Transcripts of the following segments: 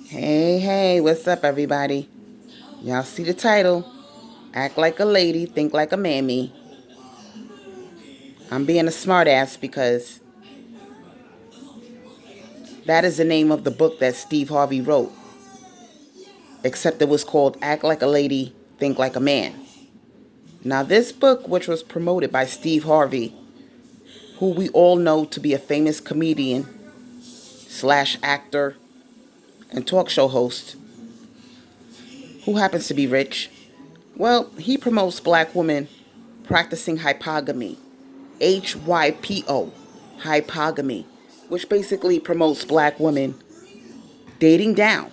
Hey, what's up, everybody? Y'all see the title? Act like a lady, think like a mammy. I'm being a smartass because that is the name of the book that Steve Harvey wrote, except it was called Act Like a Lady, Think Like a Man. Now, this book, which was promoted by Steve Harvey, who we all know to be a famous comedian slash actor and talk show host, who happens to be rich, well, he promotes black women practicing hypergamy. HYPO, hypergamy, which basically promotes black women dating down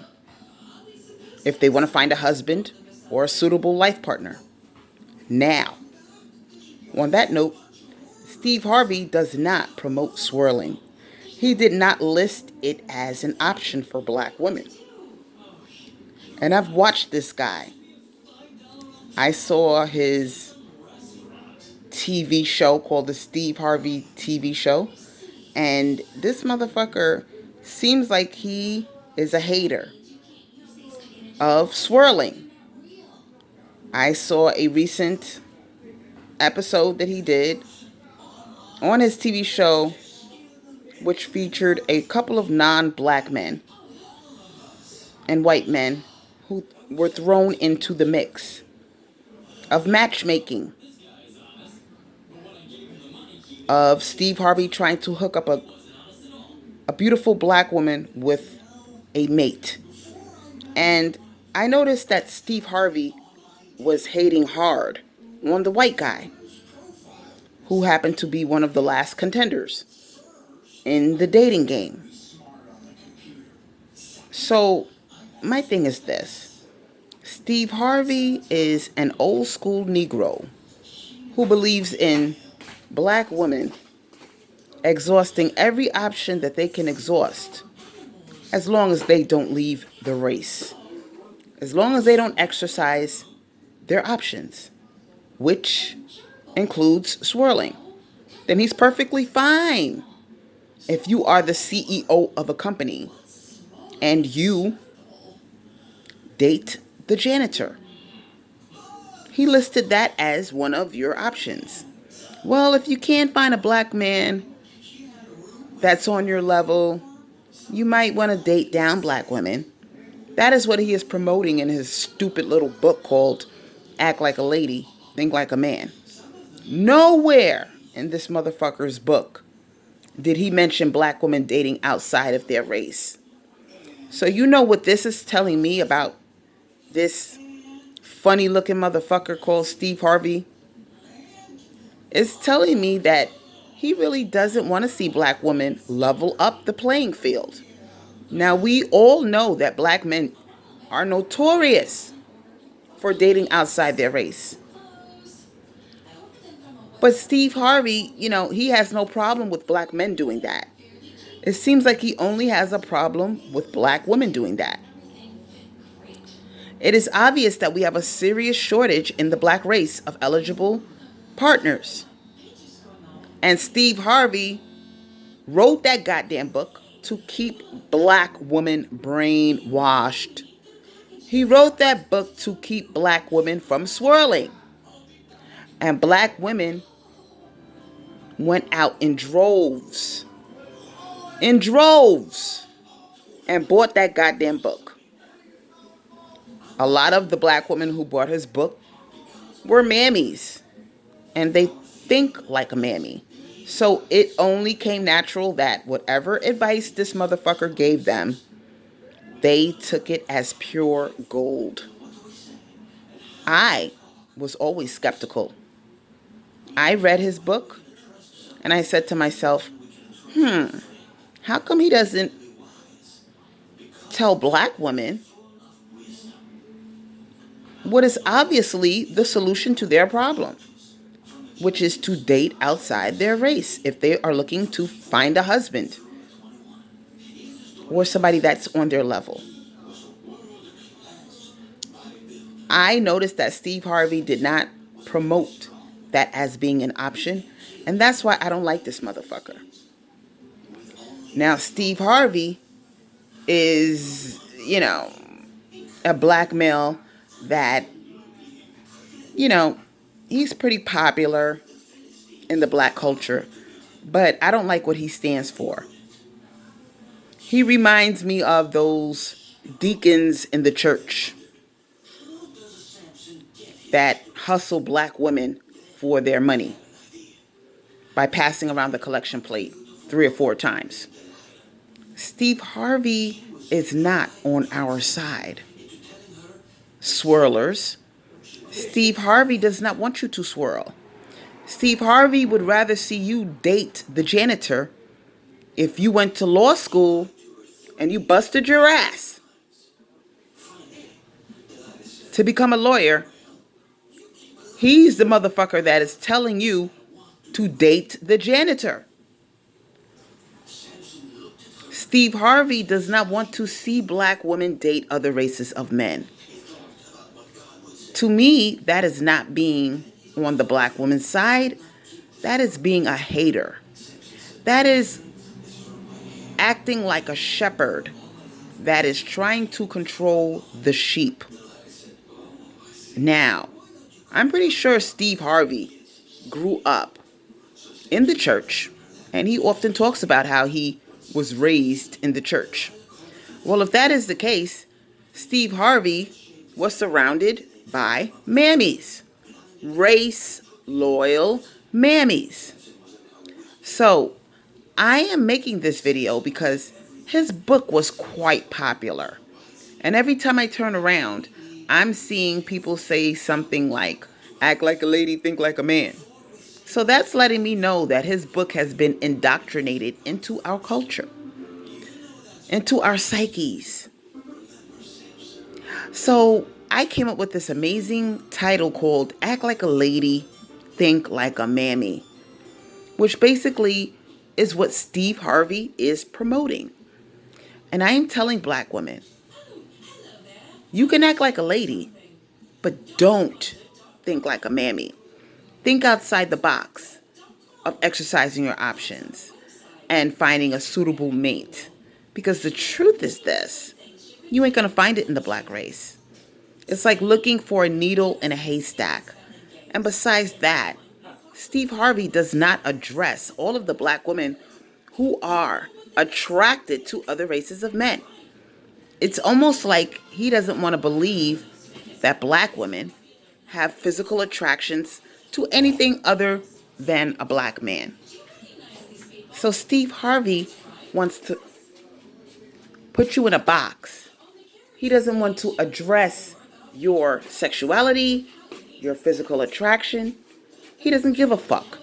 if they want to find a husband or a suitable life partner. Now, on that note, Steve Harvey does not promote swirling. He did not list it as an option for black women. And I've watched this guy. I saw his TV show called the Steve Harvey TV show. And this motherfucker seems like he is a hater of swirling. I saw a recent episode that he did on his TV show, which featured a couple of non-black men and white men who were thrown into the mix of matchmaking, of Steve Harvey trying to hook up a beautiful black woman with a mate. And I noticed that Steve Harvey was hating hard on the white guy, who happened to be one of the last contenders in the dating game. So, my thing is this: Steve Harvey is an old school Negro who believes in black women exhausting every option that they can exhaust as long as they don't leave the race, as long as they don't exercise their options, which includes swirling. Then he's perfectly fine. If you are the CEO of a company and you date the janitor, he listed that as one of your options. Well, if you can't find a black man that's on your level, you might want to date down black women. That is what he is promoting in his stupid little book called Act Like a Lady, Think Like a Man. Nowhere in this motherfucker's book did he mention black women dating outside of their race. So you know what this is telling me about this funny looking motherfucker called Steve Harvey? It's telling me that he really doesn't want to see black women level up the playing field. Now, we all know that black men are notorious for dating outside their race. But Steve Harvey, he has no problem with black men doing that. It seems like he only has a problem with black women doing that. It is obvious that we have a serious shortage in the black race of eligible partners. And Steve Harvey wrote that goddamn book to keep black women brainwashed. He wrote that book to keep black women from swirling. And black women went out in droves, and bought that goddamn book. A lot of the black women who bought his book were mammies, and they think like a mammy. So it only came natural that whatever advice this motherfucker gave them, they took it as pure gold. I was always skeptical. I read his book and I said to myself, how come he doesn't tell black women what is obviously the solution to their problem, which is to date outside their race if they are looking to find a husband or somebody that's on their level? I noticed that Steve Harvey did not promote that as being an option, and that's why I don't like this motherfucker. Now, Steve Harvey is, you know, a black male that, you know, he's pretty popular in the black culture, but I don't like what he stands for. He reminds me of those deacons in the church that hustle black women for their money by passing around the collection plate 3 or 4 times. Steve Harvey is not on our side. Swirlers. Steve Harvey does not want you to swirl. Steve Harvey would rather see you date the janitor if you went to law school and you busted your ass to become a lawyer. He's the motherfucker that is telling you to date the janitor. Steve Harvey does not want to see black women date other races of men. To me, that is not being on the black woman's side. That is being a hater. That is acting like a shepherd that is trying to control the sheep. Now, I'm pretty sure Steve Harvey grew up in the church, and he often talks about how he was raised in the church. Well, if that is the case, Steve Harvey was surrounded by mammies, race loyal mammies. So I am making this video because his book was quite popular. And every time I turn around, I'm seeing people say something like, act like a lady, think like a man. So that's letting me know that his book has been indoctrinated into our culture, into our psyches. So I came up with this amazing title called Act Like a Lady, Think Like a Mammy, which basically is what Steve Harvey is promoting. And I am telling black women, you can act like a lady, but don't think like a mammy. Think outside the box of exercising your options and finding a suitable mate. Because the truth is this, you ain't gonna find it in the black race. It's like looking for a needle in a haystack. And besides that, Steve Harvey does not address all of the black women who are attracted to other races of men. It's almost like he doesn't want to believe that black women have physical attractions to anything other than a black man. So Steve Harvey wants to put you in a box. He doesn't want to address your sexuality, your physical attraction. He doesn't give a fuck.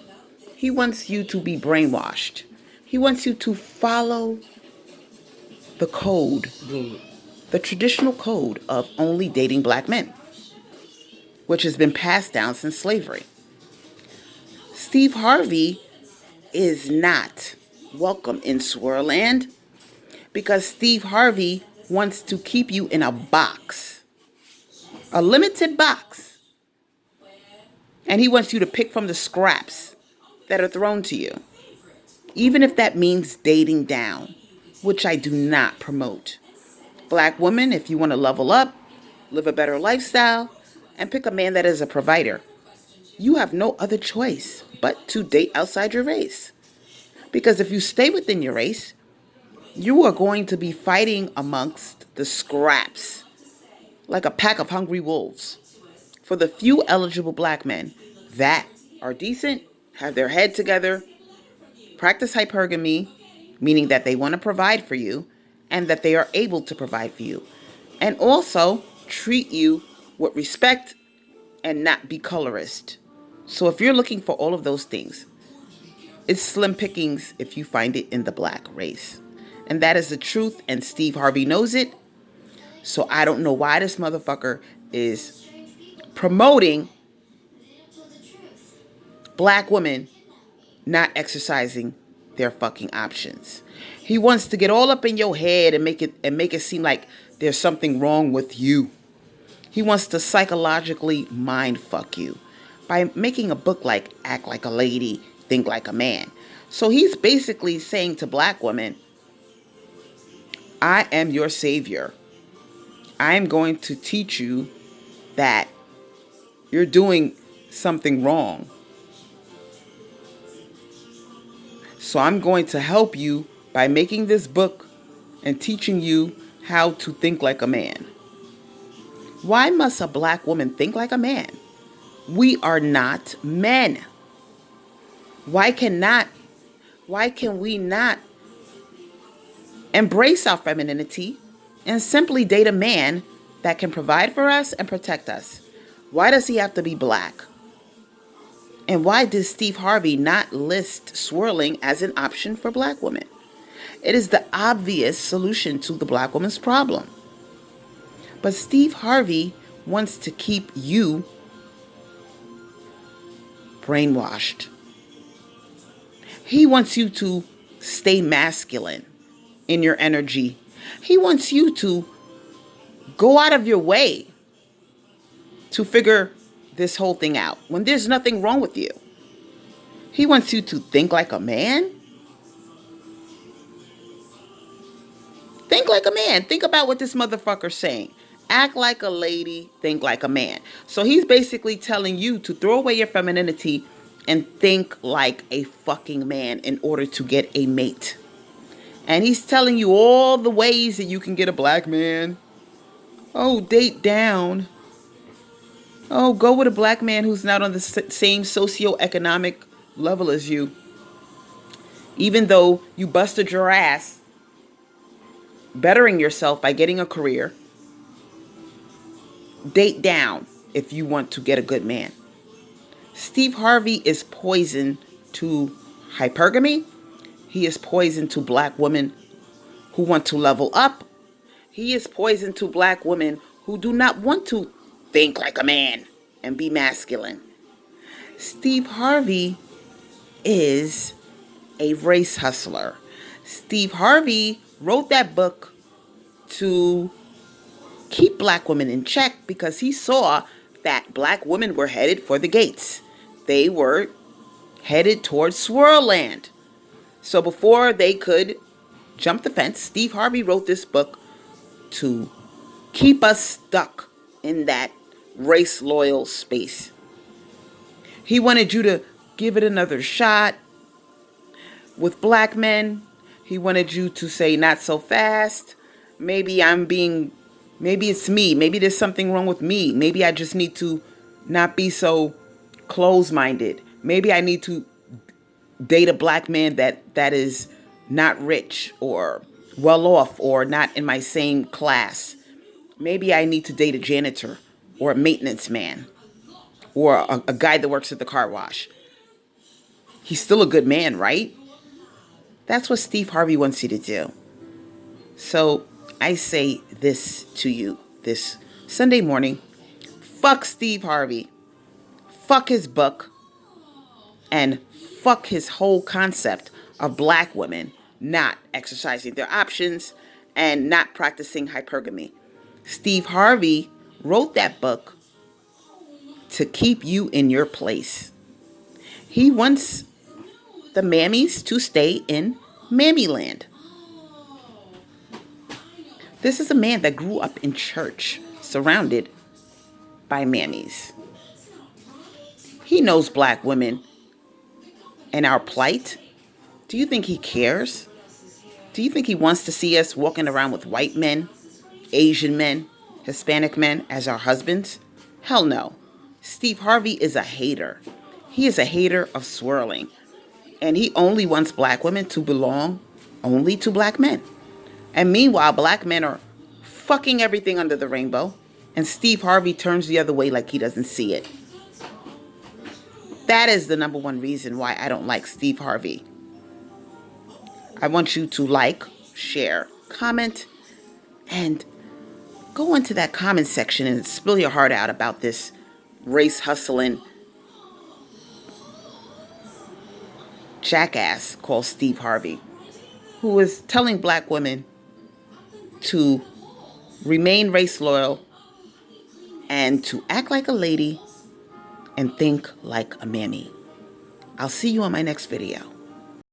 He wants you to be brainwashed. He wants you to follow the code, the traditional code of only dating black men, which has been passed down since slavery. Steve Harvey is not welcome in Swirland because Steve Harvey wants to keep you in a box, a limited box. And he wants you to pick from the scraps that are thrown to you, even if that means dating down, which I do not promote. Black women, if you want to level up, live a better lifestyle, and pick a man that is a provider, you have no other choice but to date outside your race. Because if you stay within your race, you are going to be fighting amongst the scraps like a pack of hungry wolves for the few eligible black men that are decent, have their head together, practice hypergamy, meaning that they want to provide for you and that they are able to provide for you, and also treat you with respect and not be colorist. So if you're looking for all of those things, it's slim pickings if you find it in the black race. And that is the truth, and Steve Harvey knows it. So I don't know why this motherfucker is promoting black women not exercising their fucking options. He wants to get all up in your head and make it seem like there's something wrong with you. He wants to psychologically mind fuck you by making a book like Act Like a Lady, Think Like a Man. So he's basically saying to black women, I am your savior. I'm going to teach you that you're doing something wrong. So I'm going to help you by making this book and teaching you how to think like a man. Why must a black woman think like a man? We are not men. Why can we not embrace our femininity and simply date a man that can provide for us and protect us? Why does he have to be black? And why did Steve Harvey not list swirling as an option for black women? It is the obvious solution to the black woman's problem. But Steve Harvey wants to keep you brainwashed. He wants you to stay masculine in your energy. He wants you to go out of your way to figure this whole thing out when there's nothing wrong with you. He wants you to think like a man. Think like a man. Think about what this motherfucker's saying. Act like a lady, think like a man. So he's basically telling you to throw away your femininity and think like a fucking man in order to get a mate. And he's telling you all the ways that you can get a black man. Oh, date down. Oh, go with a black man who's not on the same socioeconomic level as you. Even though you busted your ass bettering yourself by getting a career, date down if you want to get a good man. Steve Harvey is poison to hypergamy. He is poison to black women who want to level up. He is poison to black women who do not want to think like a man and be masculine. Steve Harvey is a race hustler. Steve Harvey wrote that book to keep black women in check because he saw that black women were headed for the gates. They were headed towards swirl land. So before they could jump the fence, Steve Harvey wrote this book to keep us stuck in that race loyal space. He wanted you to give it another shot with black men. He wanted you to say, not so fast. Maybe it's me. Maybe there's something wrong with me. Maybe I just need to not be so close-minded. Maybe I need to date a black man that is not rich or well off or not in my same class. Maybe I need to date a janitor or a maintenance man or a guy that works at the car wash. He's still a good man, right? That's what Steve Harvey wants you to do. So I say this to you this Sunday morning. Fuck Steve Harvey. Fuck his book. And fuck his whole concept of black women not exercising their options and not practicing hypergamy. Steve Harvey wrote that book to keep you in your place. He wants the mammies to stay in mammy land. This is a man that grew up in church, surrounded by mammies. He knows black women and our plight. Do you think he cares? Do you think he wants to see us walking around with white men, Asian men, Hispanic men as our husbands? Hell no. Steve Harvey is a hater. He is a hater of swirling. And he only wants black women to belong only to black men. And meanwhile, black men are fucking everything under the rainbow. And Steve Harvey turns the other way like he doesn't see it. That is the number one reason why I don't like Steve Harvey. I want you to like, share, comment, and go into that comment section and spill your heart out about this race hustling jackass called Steve Harvey, who is telling black women to remain race loyal and to act like a lady and think like a mammy. I'll see you on my next video.